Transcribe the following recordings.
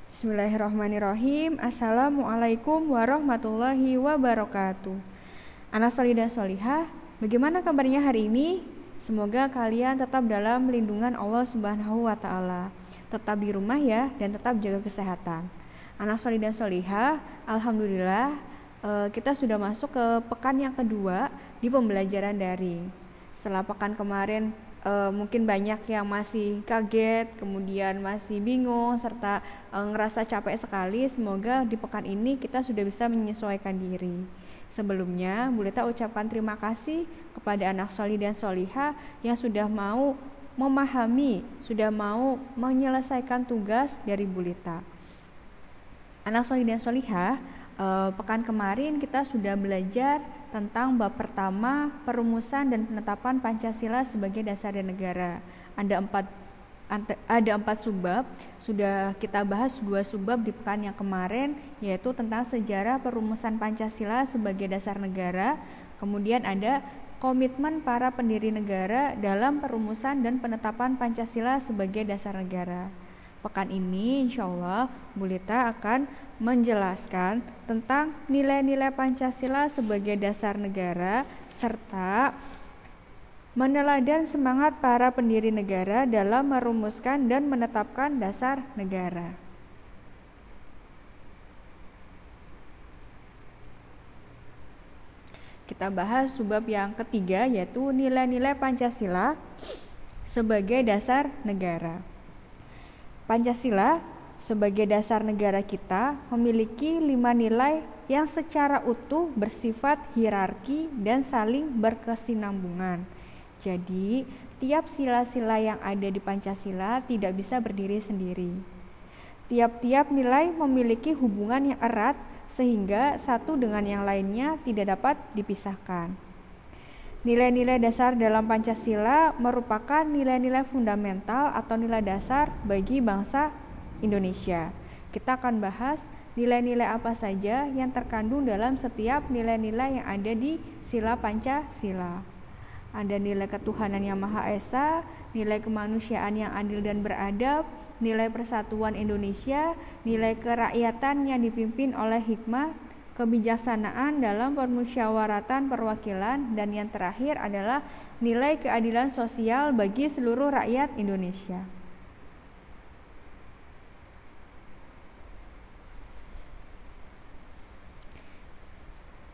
Bismillahirrahmanirrahim. Assalamualaikum warahmatullahi wabarakatuh. Anak solih dan solihah, bagaimana kabarnya hari ini? Semoga kalian tetap dalam lindungan Allah Subhanahu wa Ta'ala. Tetap di rumah ya, dan tetap jaga kesehatan. Anak solih dan solihah, alhamdulillah kita sudah masuk ke pekan yang kedua di pembelajaran daring. Setelah pekan kemarin mungkin banyak yang masih kaget, kemudian masih bingung, serta ngerasa capek sekali. Semoga di pekan ini kita sudah bisa menyesuaikan diri. Sebelumnya, Bu Lita ucapkan terima kasih kepada anak solih dan solihah yang sudah mau memahami, sudah mau menyelesaikan tugas dari Bu Lita. Anak solih dan solihah, pekan kemarin kita sudah belajar tentang bab pertama, perumusan dan penetapan Pancasila sebagai dasar negara. Ada empat subbab. Sudah kita bahas 2 subbab di pekan yang kemarin, yaitu tentang sejarah perumusan Pancasila sebagai dasar negara. Kemudian ada komitmen para pendiri negara dalam perumusan dan penetapan Pancasila sebagai dasar negara. Pekan ini insya Allah Bu Lita akan menjelaskan tentang nilai-nilai Pancasila sebagai dasar negara serta meneladan semangat para pendiri negara dalam merumuskan dan menetapkan dasar negara. Kita bahas subbab yang ketiga, yaitu nilai-nilai Pancasila sebagai dasar negara. Pancasila sebagai dasar negara kita memiliki 5 nilai yang secara utuh bersifat hierarki dan saling berkesinambungan. Jadi, tiap sila-sila yang ada di Pancasila tidak bisa berdiri sendiri. Tiap-tiap nilai memiliki hubungan yang erat sehingga satu dengan yang lainnya tidak dapat dipisahkan. Nilai-nilai dasar dalam Pancasila merupakan nilai-nilai fundamental atau nilai dasar bagi bangsa Indonesia. Kita akan bahas nilai-nilai apa saja yang terkandung dalam setiap nilai-nilai yang ada di sila Pancasila. Ada nilai ketuhanan yang Maha Esa, nilai kemanusiaan yang adil dan beradab, nilai persatuan Indonesia, nilai kerakyatan yang dipimpin oleh hikmah, kebijaksanaan dalam permusyawaratan perwakilan, dan yang terakhir adalah nilai keadilan sosial bagi seluruh rakyat Indonesia.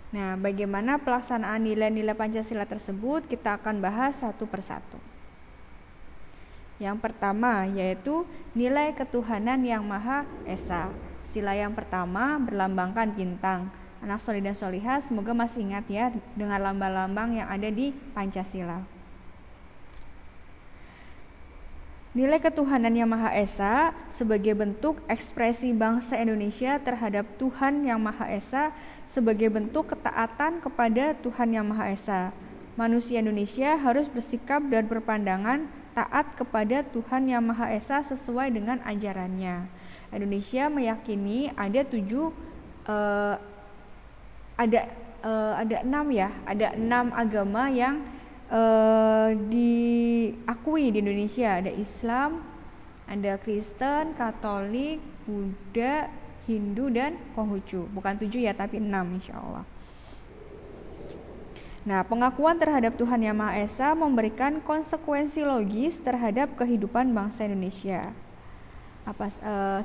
Nah, bagaimana pelaksanaan nilai-nilai Pancasila tersebut kita akan bahas satu persatu. Yang pertama yaitu nilai ketuhanan yang Maha Esa. Sila yang pertama berlambangkan bintang. Anak solih dan solihah semoga masih ingat ya dengan lambang-lambang yang ada di Pancasila. Nilai ketuhanan yang Maha Esa sebagai bentuk ekspresi bangsa Indonesia terhadap Tuhan yang Maha Esa sebagai bentuk ketaatan kepada Tuhan yang Maha Esa. Manusia Indonesia harus bersikap dan berpandangan taat kepada Tuhan yang Maha Esa sesuai dengan ajarannya. Indonesia meyakini ada 6 agama yang diakui di Indonesia. Ada Islam, ada Kristen, Katolik, Buddha, Hindu, dan Konghucu. Bukan 7 ya, tapi 6 insya Allah. Nah, pengakuan terhadap Tuhan Yang Maha Esa memberikan konsekuensi logis terhadap kehidupan bangsa Indonesia.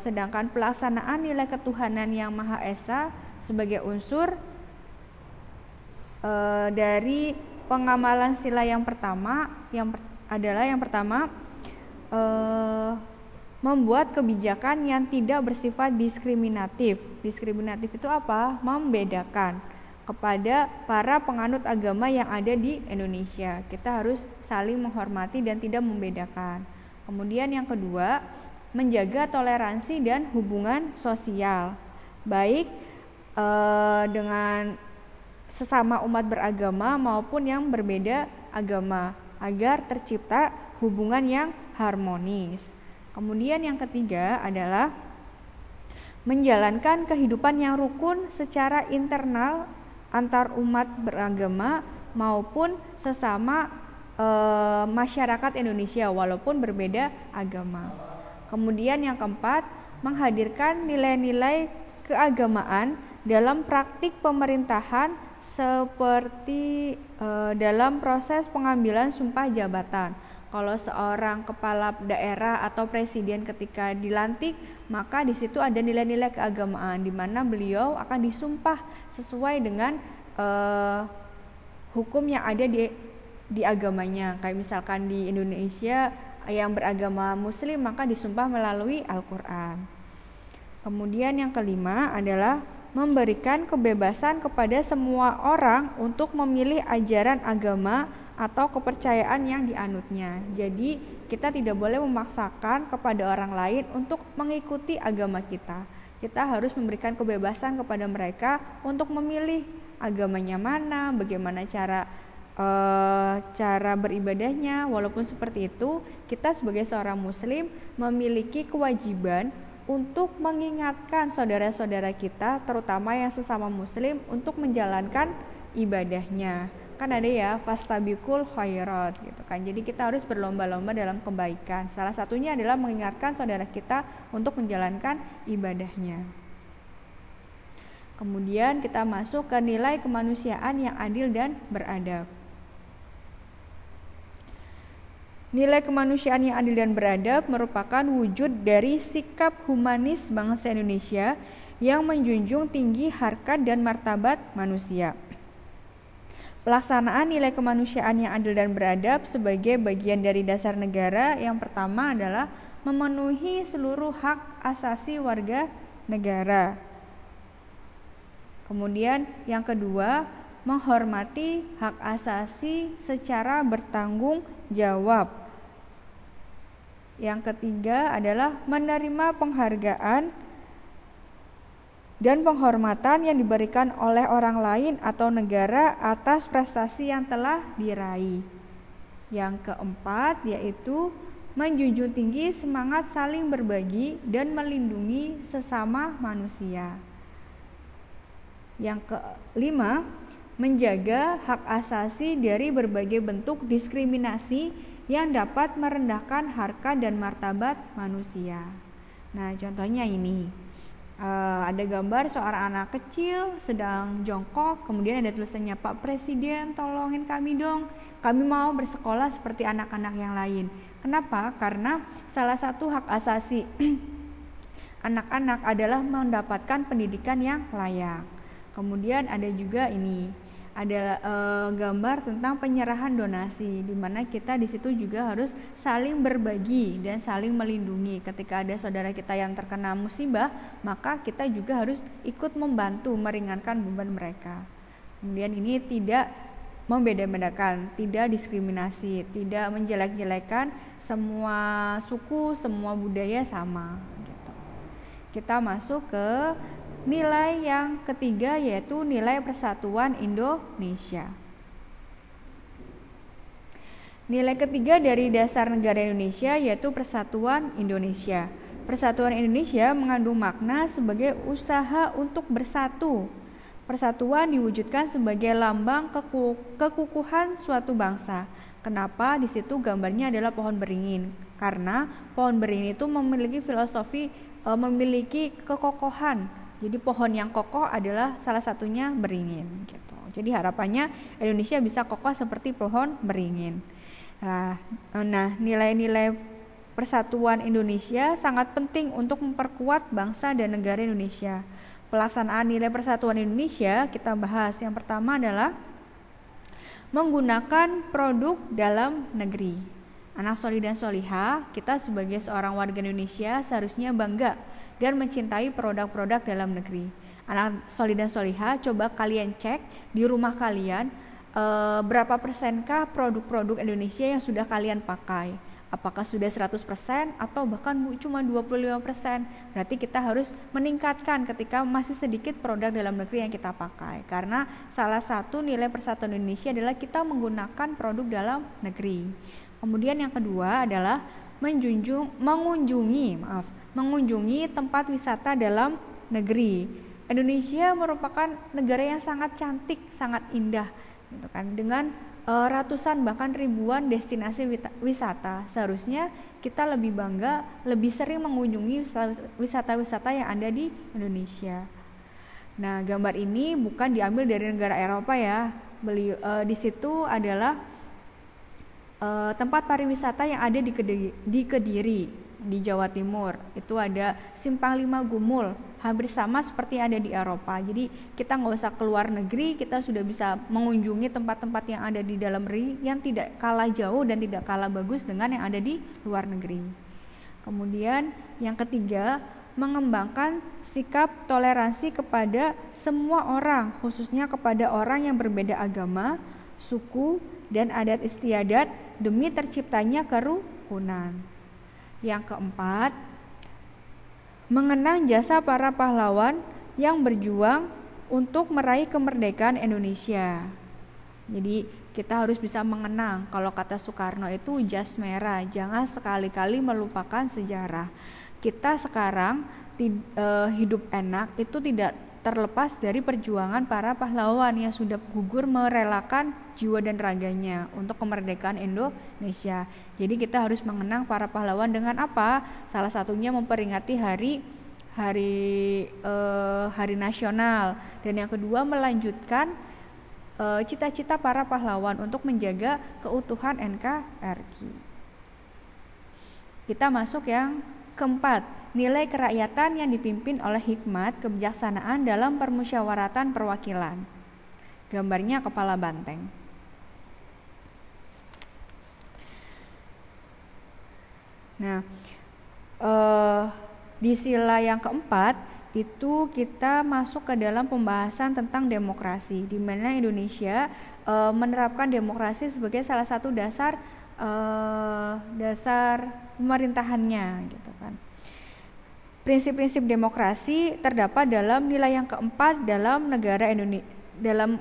Sedangkan pelaksanaan nilai ketuhanan Yang Maha Esa sebagai unsur dari pengamalan sila yang pertama membuat kebijakan yang tidak bersifat diskriminatif. Diskriminatif itu apa? Membedakan kepada para penganut agama yang ada di Indonesia. Kita harus saling menghormati dan tidak membedakan. Kemudian yang kedua, menjaga toleransi dan hubungan sosial, baik dengan sesama umat beragama maupun yang berbeda agama, agar tercipta hubungan yang harmonis. Kemudian yang ketiga adalah menjalankan kehidupan yang rukun secara internal antar umat beragama maupun sesama masyarakat Indonesia walaupun berbeda agama. Kemudian yang keempat, menghadirkan nilai-nilai keagamaan dalam praktik pemerintahan seperti dalam proses pengambilan sumpah jabatan. Kalau seorang kepala daerah atau presiden ketika dilantik, maka di situ ada nilai-nilai keagamaan di mana beliau akan disumpah sesuai dengan hukum yang ada di agamanya. Kayak misalkan di Indonesia yang beragama Muslim maka disumpah melalui Al-Quran. Kemudian yang kelima adalah memberikan kebebasan kepada semua orang untuk memilih ajaran agama atau kepercayaan yang dianutnya. Jadi kita tidak boleh memaksakan kepada orang lain untuk mengikuti agama kita. Kita harus memberikan kebebasan kepada mereka untuk memilih agamanya mana, bagaimana cara beribadahnya. Walaupun seperti itu, kita sebagai seorang muslim memiliki kewajiban untuk mengingatkan saudara-saudara kita, terutama yang sesama muslim, untuk menjalankan ibadahnya. Kan ada ya fastabiqul khairat gitu kan. Jadi kita harus berlomba-lomba dalam kebaikan. Salah satunya adalah mengingatkan saudara kita untuk menjalankan ibadahnya. Kemudian kita masuk ke nilai kemanusiaan yang adil dan beradab. Nilai kemanusiaan yang adil dan beradab merupakan wujud dari sikap humanis bangsa Indonesia yang menjunjung tinggi harkat dan martabat manusia. Pelaksanaan nilai kemanusiaan yang adil dan beradab sebagai bagian dari dasar negara yang pertama adalah memenuhi seluruh hak asasi warga negara. Kemudian yang kedua, menghormati hak asasi secara bertanggung jawab. Yang ketiga adalah menerima penghargaan dan penghormatan yang diberikan oleh orang lain atau negara atas prestasi yang telah diraih. Yang keempat yaitu menjunjung tinggi semangat saling berbagi dan melindungi sesama manusia. Yang kelima, menjaga hak asasi dari berbagai bentuk diskriminasi yang dapat merendahkan harkat dan martabat manusia. Nah, contohnya ini. Ada gambar seorang anak kecil sedang jongkok, kemudian ada tulisannya, "Pak Presiden, tolongin kami dong. Kami mau bersekolah seperti anak-anak yang lain." Kenapa? Karena salah satu hak asasi anak-anak adalah mendapatkan pendidikan yang layak. Kemudian ada juga ini, ada gambar tentang penyerahan donasi, di mana kita di situ juga harus saling berbagi dan saling melindungi. Ketika ada saudara kita yang terkena musibah, maka kita juga harus ikut membantu meringankan beban mereka. Kemudian ini tidak membeda-bedakan, tidak diskriminasi, tidak menjelek-jelekan, semua suku, semua budaya sama gitu. Kita masuk ke nilai yang ketiga yaitu nilai persatuan Indonesia. Nilai ketiga dari dasar negara Indonesia yaitu persatuan Indonesia. Persatuan Indonesia mengandung makna sebagai usaha untuk bersatu. Persatuan diwujudkan sebagai lambang kekukuhan suatu bangsa. Kenapa? Di situ gambarnya adalah pohon beringin. Karena pohon beringin itu memiliki filosofi, memiliki kekokohan. Jadi pohon yang kokoh adalah salah satunya beringin gitu. Jadi harapannya Indonesia bisa kokoh seperti pohon beringin. Nah, nilai-nilai persatuan Indonesia sangat penting untuk memperkuat bangsa dan negara Indonesia. Pelaksanaan nilai persatuan Indonesia kita bahas. Yang pertama adalah menggunakan produk dalam negeri. Anak solih dan solihah, kita sebagai seorang warga Indonesia seharusnya bangga dan mencintai produk-produk dalam negeri. Anak solih dan solihah, coba kalian cek di rumah kalian berapa persenkah produk-produk Indonesia yang sudah kalian pakai. Apakah sudah 100% atau bahkan cuma 25%. Berarti kita harus meningkatkan ketika masih sedikit produk dalam negeri yang kita pakai. Karena salah satu nilai persatuan Indonesia adalah kita menggunakan produk dalam negeri. Kemudian yang kedua adalah mengunjungi tempat wisata dalam negeri. Indonesia merupakan negara yang sangat cantik, sangat indah gitu kan, dengan ratusan bahkan ribuan destinasi wisata. Seharusnya kita lebih bangga, lebih sering mengunjungi wisata-wisata yang ada di Indonesia. Nah, gambar ini bukan diambil dari negara Eropa ya. Di situ adalah tempat pariwisata yang ada di Kediri, di Jawa Timur. Itu ada Simpang 5 Gumul, hampir sama seperti yang ada di Eropa. Jadi kita nggak usah keluar negeri, kita sudah bisa mengunjungi tempat-tempat yang ada di dalam negeri yang tidak kalah jauh dan tidak kalah bagus dengan yang ada di luar negeri. Kemudian yang ketiga, mengembangkan sikap toleransi kepada semua orang, khususnya kepada orang yang berbeda agama, suku, dan adat istiadat demi terciptanya kerukunan. Yang keempat, mengenang jasa para pahlawan yang berjuang untuk meraih kemerdekaan Indonesia. Jadi kita harus bisa mengenang, kalau kata Soekarno itu jas merah, jangan sekali-kali melupakan sejarah. Kita sekarang hidup enak itu tidak terlepas dari perjuangan para pahlawan yang sudah gugur merelakan jiwa dan raganya untuk kemerdekaan Indonesia. Jadi kita harus mengenang para pahlawan dengan apa? Salah satunya memperingati hari nasional, dan yang kedua melanjutkan cita-cita para pahlawan untuk menjaga keutuhan NKRI. Kita masuk yang keempat, nilai kerakyatan yang dipimpin oleh hikmat kebijaksanaan dalam permusyawaratan perwakilan. Gambarnya kepala banteng. Nah, di sila yang keempat itu kita masuk ke dalam pembahasan tentang demokrasi, di mana Indonesia menerapkan demokrasi sebagai salah satu dasar pemerintahannya, gitu kan. Prinsip-prinsip demokrasi terdapat dalam nilai yang keempat dalam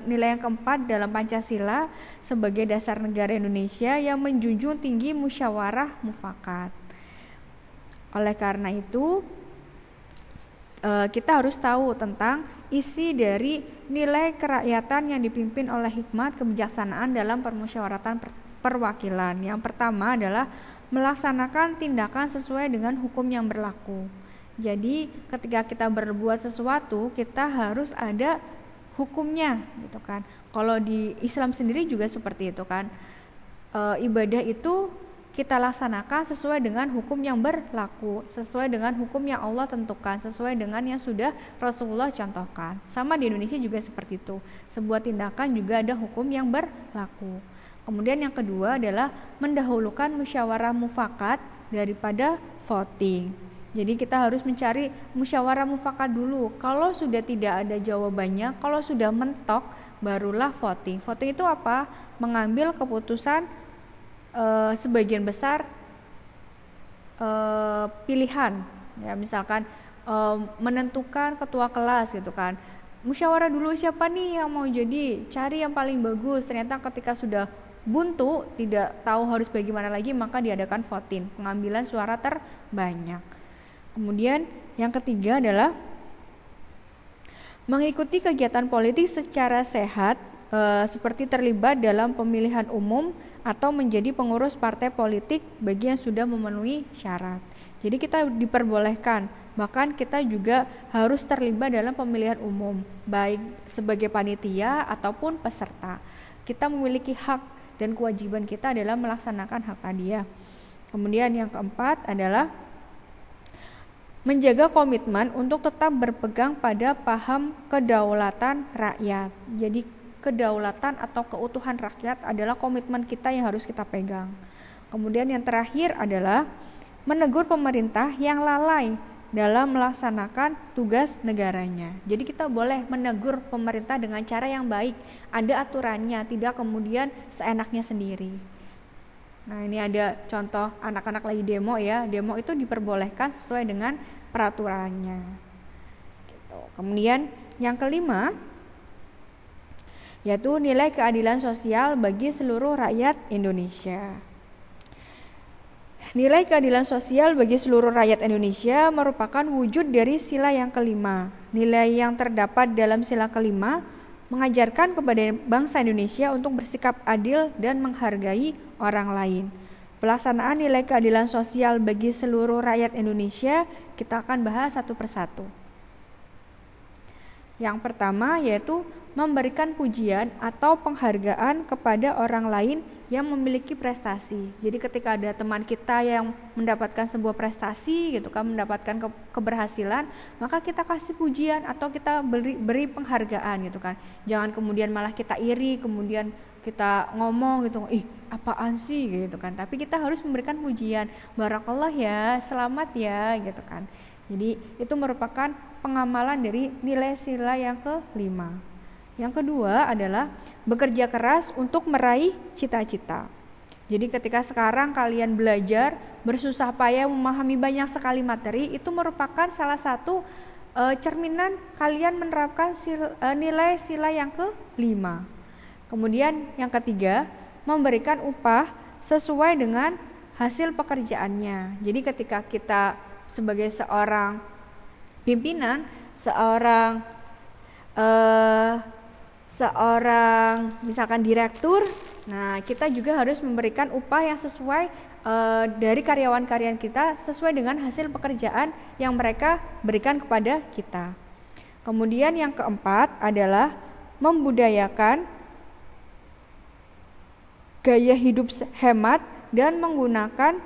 nilai yang keempat dalam Pancasila sebagai dasar negara Indonesia yang menjunjung tinggi musyawarah mufakat. Oleh karena itu, kita harus tahu tentang isi dari nilai kerakyatan yang dipimpin oleh hikmat kebijaksanaan dalam permusyawaratan perwakilan. Yang pertama adalah melaksanakan tindakan sesuai dengan hukum yang berlaku. Jadi ketika kita berbuat sesuatu, kita harus ada hukumnya, gitu kan. Kalau di Islam sendiri juga seperti itu kan. Ibadah itu kita laksanakan sesuai dengan hukum yang berlaku, sesuai dengan hukum yang Allah tentukan, sesuai dengan yang sudah Rasulullah contohkan. Sama di Indonesia juga seperti itu. Sebuah tindakan juga ada hukum yang berlaku. Kemudian yang kedua adalah mendahulukan musyawarah mufakat daripada voting. Jadi kita harus mencari musyawarah mufakat dulu. Kalau sudah tidak ada jawabannya, kalau sudah mentok, barulah voting. Voting itu apa? Mengambil keputusan sebagian besar pilihan. Ya, misalkan menentukan ketua kelas, gitu kan. Musyawarah dulu siapa nih yang mau jadi, cari yang paling bagus. Ternyata ketika sudah buntu, tidak tahu harus bagaimana lagi, maka diadakan voting, pengambilan suara terbanyak. Kemudian yang ketiga adalah mengikuti kegiatan politik secara sehat, seperti terlibat dalam pemilihan umum atau menjadi pengurus partai politik bagi yang sudah memenuhi syarat. Jadi kita diperbolehkan, bahkan kita juga harus terlibat dalam pemilihan umum, baik sebagai panitia ataupun peserta. Kita memiliki hak dan kewajiban kita adalah melaksanakan hak tadi ya. Kemudian yang keempat adalah menjaga komitmen untuk tetap berpegang pada paham kedaulatan rakyat. Jadi kedaulatan atau keutuhan rakyat adalah komitmen kita yang harus kita pegang. Kemudian yang terakhir adalah menegur pemerintah yang lalai dalam melaksanakan tugas negaranya. Jadi kita boleh menegur pemerintah dengan cara yang baik, ada aturannya, tidak kemudian seenaknya sendiri. Nah, ini ada contoh anak-anak lagi demo ya. Demo itu diperbolehkan sesuai dengan peraturannya. Gitu. Kemudian yang kelima yaitu nilai keadilan sosial bagi seluruh rakyat Indonesia. Nilai keadilan sosial bagi seluruh rakyat Indonesia merupakan wujud dari sila yang kelima. Nilai yang terdapat dalam sila kelima mengajarkan kepada bangsa Indonesia untuk bersikap adil dan menghargai orang lain. Pelaksanaan nilai keadilan sosial bagi seluruh rakyat Indonesia kita akan bahas satu persatu. Yang pertama yaitu memberikan pujian atau penghargaan kepada orang lain yang memiliki prestasi. Jadi ketika ada teman kita yang mendapatkan sebuah prestasi gitu kan, mendapatkan keberhasilan, maka kita kasih pujian atau kita beri penghargaan gitu kan. Jangan kemudian malah kita iri, kemudian kita ngomong gitu, ih apaan sih gitu kan. Tapi kita harus memberikan pujian, barakallah ya, selamat ya gitu kan. Jadi itu merupakan pengamalan dari nilai sila yang kelima. Yang kedua adalah bekerja keras untuk meraih cita-cita. Jadi ketika sekarang kalian belajar, bersusah payah memahami banyak sekali materi, itu merupakan salah satu cerminan kalian menerapkan nilai sila yang kelima. Kemudian yang ketiga, memberikan upah sesuai dengan hasil pekerjaannya. Jadi ketika kita sebagai seorang pimpinan, seorang misalkan direktur, nah kita juga harus memberikan upah yang sesuai dari karyawan-karyawan kita sesuai dengan hasil pekerjaan yang mereka berikan kepada kita. Kemudian yang keempat adalah membudayakan gaya hidup hemat dan menggunakan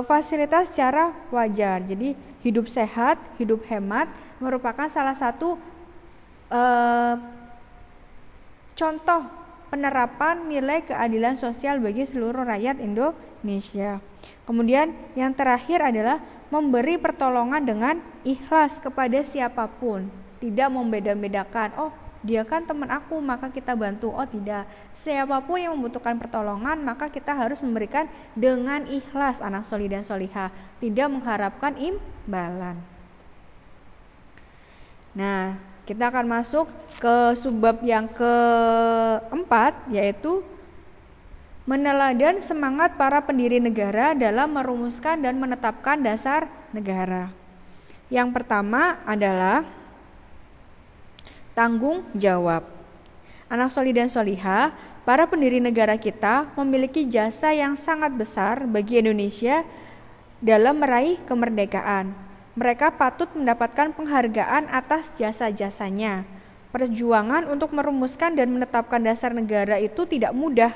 fasilitas secara wajar. Jadi hidup sehat, hidup hemat merupakan salah satu contoh penerapan nilai keadilan sosial bagi seluruh rakyat Indonesia. Kemudian yang terakhir adalah memberi pertolongan dengan ikhlas kepada siapapun, tidak membeda-bedakan, oh dia kan teman aku maka kita bantu, oh tidak, siapapun yang membutuhkan pertolongan maka kita harus memberikan dengan ikhlas, anak solih dan solihah, tidak mengharapkan imbalan. Nah, kita akan masuk ke subbab yang keempat, yaitu meneladan semangat para pendiri negara dalam merumuskan dan menetapkan dasar negara. Yang pertama adalah tanggung jawab. Anak solih dan solihah, para pendiri negara kita memiliki jasa yang sangat besar bagi Indonesia dalam meraih kemerdekaan. Mereka patut mendapatkan penghargaan atas jasa-jasanya. Perjuangan untuk merumuskan dan menetapkan dasar negara itu tidak mudah.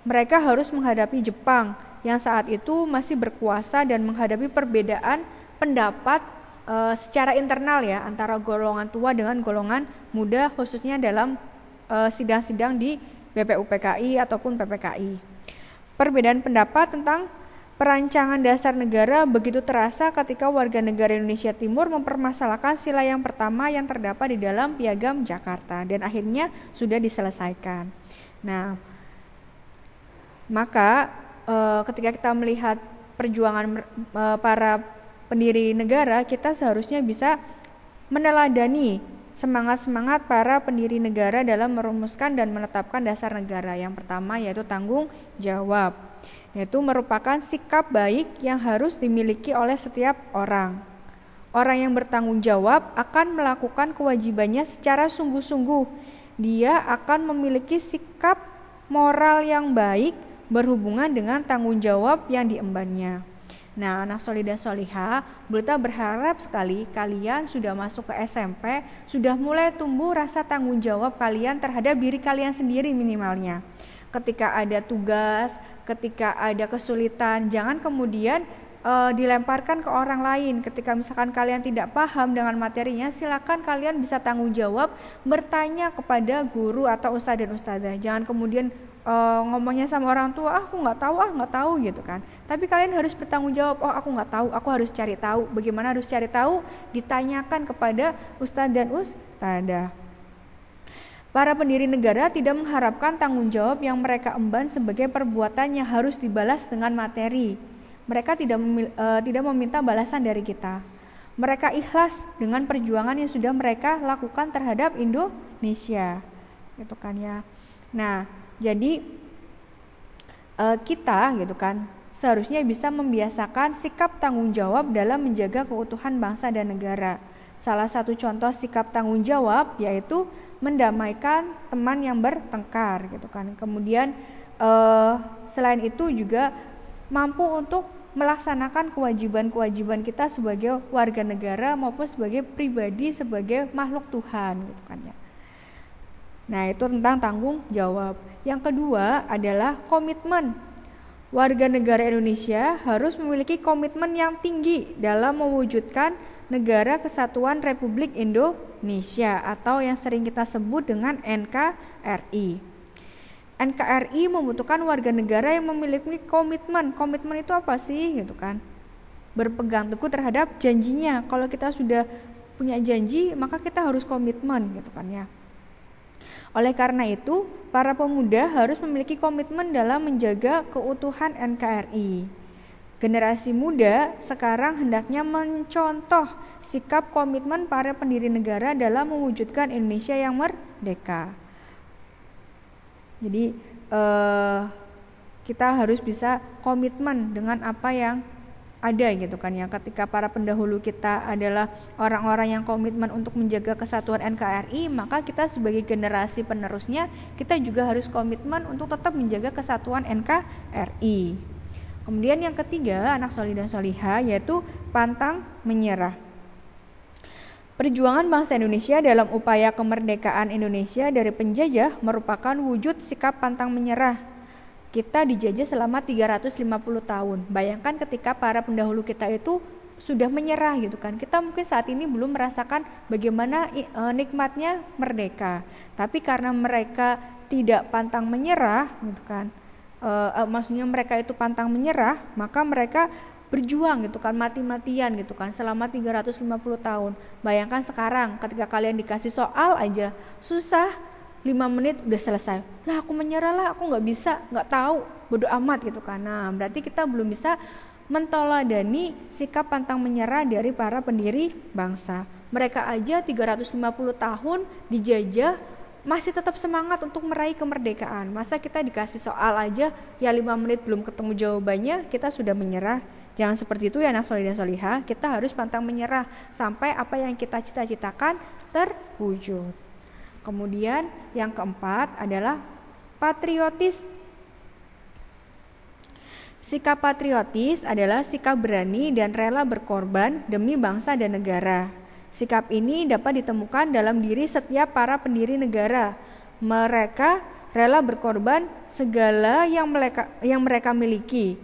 Mereka harus menghadapi Jepang yang saat itu masih berkuasa dan menghadapi perbedaan pendapat secara internal ya, antara golongan tua dengan golongan muda, khususnya dalam sidang-sidang di BPUPKI ataupun PPKI. Perbedaan pendapat tentang perancangan dasar negara begitu terasa ketika warga negara Indonesia Timur mempermasalahkan sila yang pertama yang terdapat di dalam Piagam Jakarta dan akhirnya sudah diselesaikan. Nah, maka ketika kita melihat perjuangan para pendiri negara, kita seharusnya bisa meneladani semangat-semangat para pendiri negara dalam merumuskan dan menetapkan dasar negara. Yang pertama yaitu tanggung jawab, yaitu merupakan sikap baik yang harus dimiliki oleh setiap orang. Orang yang bertanggung jawab akan melakukan kewajibannya secara sungguh-sungguh. Dia akan memiliki sikap moral yang baik berhubungan dengan tanggung jawab yang diembannya. Nah, anak solih dan solihah, Bulta berharap sekali kalian sudah masuk ke SMP, sudah mulai tumbuh rasa tanggung jawab kalian terhadap diri kalian sendiri minimalnya. Ketika ada tugas, ketika ada kesulitan, jangan kemudian dilemparkan ke orang lain. Ketika misalkan kalian tidak paham dengan materinya, silakan kalian bisa tanggung jawab bertanya kepada guru atau ustadz dan ustadzah. Jangan kemudian ngomongnya sama orang tua, aku nggak tahu gitu kan. Tapi kalian harus bertanggung jawab, oh aku nggak tahu, aku harus cari tahu. Bagaimana harus cari tahu? Ditanyakan kepada ustadz dan ustadzah. Para pendiri negara tidak mengharapkan tanggung jawab yang mereka emban sebagai perbuatan yang harus dibalas dengan materi. Mereka tidak meminta balasan dari kita. Mereka ikhlas dengan perjuangan yang sudah mereka lakukan terhadap Indonesia, gitu kan ya. Nah, jadi kita gitu kan seharusnya bisa membiasakan sikap tanggung jawab dalam menjaga keutuhan bangsa dan negara. Salah satu contoh sikap tanggung jawab yaitu mendamaikan teman yang bertengkar gitu kan. Kemudian selain itu juga mampu untuk melaksanakan kewajiban-kewajiban kita sebagai warga negara maupun sebagai pribadi, sebagai makhluk Tuhan gitu kan ya. Nah, itu tentang tanggung jawab. Yang kedua adalah komitmen. Warga negara Indonesia harus memiliki komitmen yang tinggi dalam mewujudkan Negara Kesatuan Republik Indonesia atau yang sering kita sebut dengan NKRI. NKRI membutuhkan warga negara yang memiliki komitmen. Komitmen itu apa sih gitu kan? Berpegang teguh terhadap janjinya. Kalau kita sudah punya janji, maka kita harus komitmen gitu kan ya. Oleh karena itu, para pemuda harus memiliki komitmen dalam menjaga keutuhan NKRI. Generasi muda sekarang hendaknya mencontoh sikap komitmen para pendiri negara dalam mewujudkan Indonesia yang merdeka. Jadi kita harus bisa komitmen dengan apa yang ada gitu kan ya. Ketika para pendahulu kita adalah orang-orang yang komitmen untuk menjaga kesatuan NKRI, maka kita sebagai generasi penerusnya kita juga harus komitmen untuk tetap menjaga kesatuan NKRI. Kemudian yang ketiga, anak solih dan solihah, yaitu pantang menyerah. Perjuangan bangsa Indonesia dalam upaya kemerdekaan Indonesia dari penjajah merupakan wujud sikap pantang menyerah. Kita dijajah selama 350 tahun. Bayangkan ketika para pendahulu kita itu sudah menyerah gitu kan. Kita mungkin saat ini belum merasakan bagaimana nikmatnya merdeka. Tapi karena mereka tidak pantang menyerah gitu kan. Maksudnya mereka itu pantang menyerah, maka mereka berjuang gitu kan, mati-matian gitu kan selama 350 tahun. Bayangkan sekarang ketika kalian dikasih soal aja susah, 5 menit udah selesai. Lah aku menyerah lah, aku nggak bisa, nggak tahu, bodo amat gitu kan. Nah, berarti kita belum bisa mentoladani sikap pantang menyerah dari para pendiri bangsa. Mereka aja 350 tahun dijajah masih tetap semangat untuk meraih kemerdekaan. Masa kita dikasih soal aja ya 5 menit belum ketemu jawabannya, kita sudah menyerah. Jangan seperti itu ya anak solih dan solihah. Kita harus pantang menyerah sampai apa yang kita cita-citakan terwujud. Kemudian yang keempat adalah patriotis. Sikap patriotis adalah sikap berani dan rela berkorban demi bangsa dan negara. Sikap ini dapat ditemukan dalam diri setiap para pendiri negara. Mereka rela berkorban segala yang mereka miliki,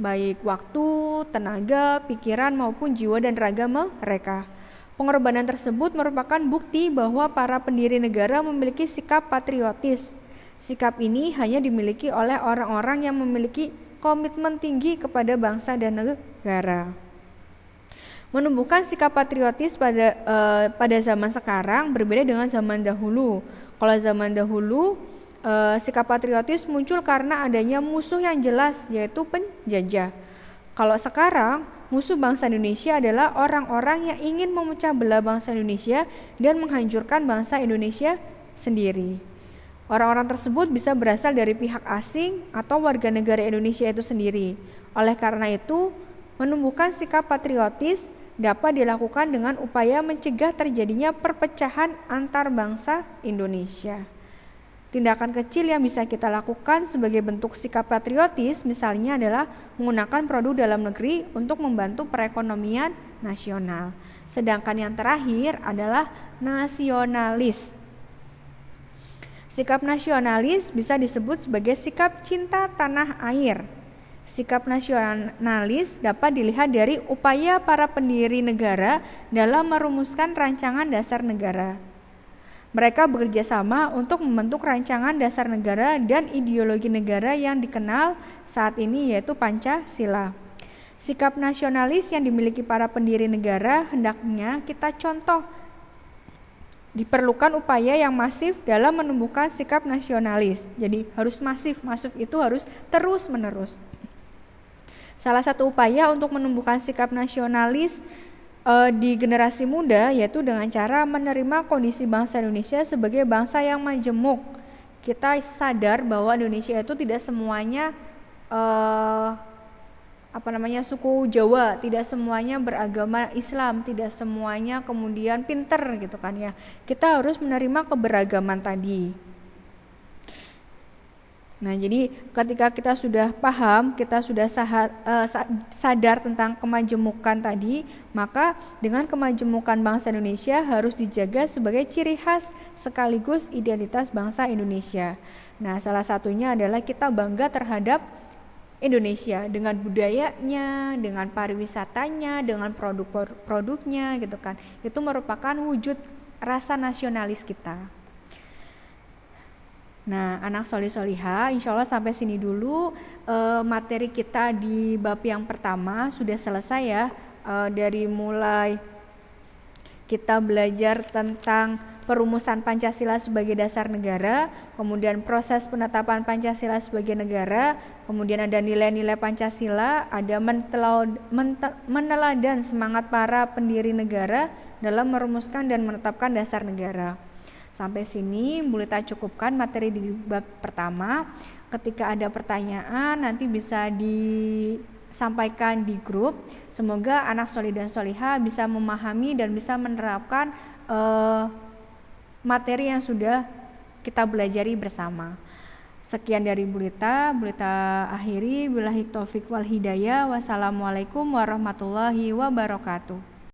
baik waktu, tenaga, pikiran maupun jiwa dan raga mereka. Pengorbanan tersebut merupakan bukti bahwa para pendiri negara memiliki sikap patriotis. Sikap ini hanya dimiliki oleh orang-orang yang memiliki komitmen tinggi kepada bangsa dan negara. Menumbuhkan sikap patriotis pada zaman sekarang berbeda dengan zaman dahulu. Kalau zaman dahulu, sikap patriotis muncul karena adanya musuh yang jelas, yaitu penjajah. Kalau sekarang, musuh bangsa Indonesia adalah orang-orang yang ingin memecah belah bangsa Indonesia dan menghancurkan bangsa Indonesia sendiri. Orang-orang tersebut bisa berasal dari pihak asing atau warga negara Indonesia itu sendiri. Oleh karena itu, menumbuhkan sikap patriotis dapat dilakukan dengan upaya mencegah terjadinya perpecahan antar bangsa Indonesia. Tindakan kecil yang bisa kita lakukan sebagai bentuk sikap patriotis misalnya adalah menggunakan produk dalam negeri untuk membantu perekonomian nasional. Sedangkan yang terakhir adalah nasionalis. Sikap nasionalis bisa disebut sebagai sikap cinta tanah air. Sikap nasionalis dapat dilihat dari upaya para pendiri negara dalam merumuskan rancangan dasar negara. Mereka bekerja sama untuk membentuk rancangan dasar negara dan ideologi negara yang dikenal saat ini yaitu Pancasila. Sikap nasionalis yang dimiliki para pendiri negara hendaknya kita contoh. Diperlukan upaya yang masif dalam menumbuhkan sikap nasionalis. Jadi harus masif itu harus terus-menerus. Salah satu upaya untuk menumbuhkan sikap nasionalis di generasi muda yaitu dengan cara menerima kondisi bangsa Indonesia sebagai bangsa yang majemuk. Kita sadar bahwa Indonesia itu tidak semuanya suku Jawa, tidak semuanya beragama Islam, tidak semuanya kemudian pinter gitu kan ya. Kita harus menerima keberagaman tadi. Nah, jadi ketika kita sudah paham, kita sudah sadar tentang kemajemukan tadi, maka dengan kemajemukan bangsa Indonesia harus dijaga sebagai ciri khas sekaligus identitas bangsa Indonesia. Nah, salah satunya adalah kita bangga terhadap Indonesia dengan budayanya, dengan pariwisatanya, dengan produk-produknya gitu kan. Itu merupakan wujud rasa nasionalis kita. Nah, anak solih solihah, insya Allah sampai sini dulu materi kita di bab yang pertama sudah selesai ya. Dari mulai kita belajar tentang perumusan Pancasila sebagai dasar negara, kemudian proses penetapan Pancasila sebagai negara, kemudian ada nilai-nilai Pancasila, ada meneladan semangat para pendiri negara dalam merumuskan dan menetapkan dasar negara. Sampai sini boleh kita cukupkan materi di bab pertama. Ketika ada pertanyaan nanti bisa disampaikan di grup. Semoga anak solih dan solihah bisa memahami dan bisa menerapkan materi yang sudah kita belajari bersama. Sekian dari Bulita akhiri. Billahi taufik wal hidayah. Wassalamualaikum warahmatullahi wabarakatuh.